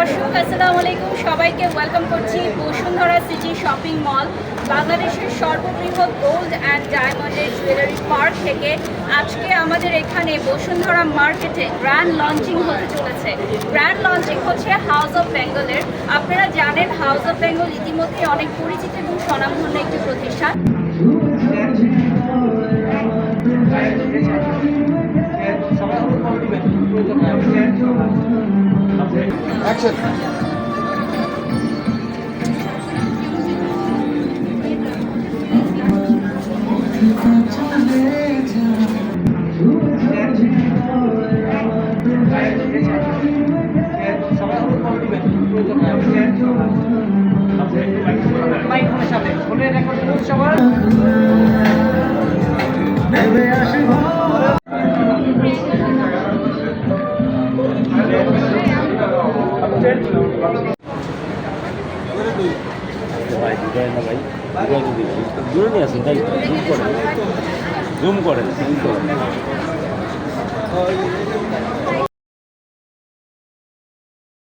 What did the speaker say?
দর্শক আসসালামু আলাইকুম, সবাইকে ওয়েলকাম করছি বসুন্ধরা সিটি শপিং মল, বাংলাদেশের সর্ববৃহৎ গোল্ড অ্যান্ড ডায়মন্ডের জুয়েলারি পার্ক থেকে। আজকে আমাদের এখানে বসুন্ধরা মার্কেটে গ্র্যান্ড লঞ্চিং হতে চলেছে। গ্র্যান্ড লঞ্চিং হচ্ছে হাউস অফ বেঙ্গলের। আপনারা জানেন হাউস অফ বেঙ্গল ইতিমধ্যে অনেক পরিচিত এবং স্বনামধন্য একটি প্রতিষ্ঠান। Action. ভাই দুটাই না ভাই দুটাই যদি দূরে নিয়ে আসেন তাই জুম করেন জুম করেন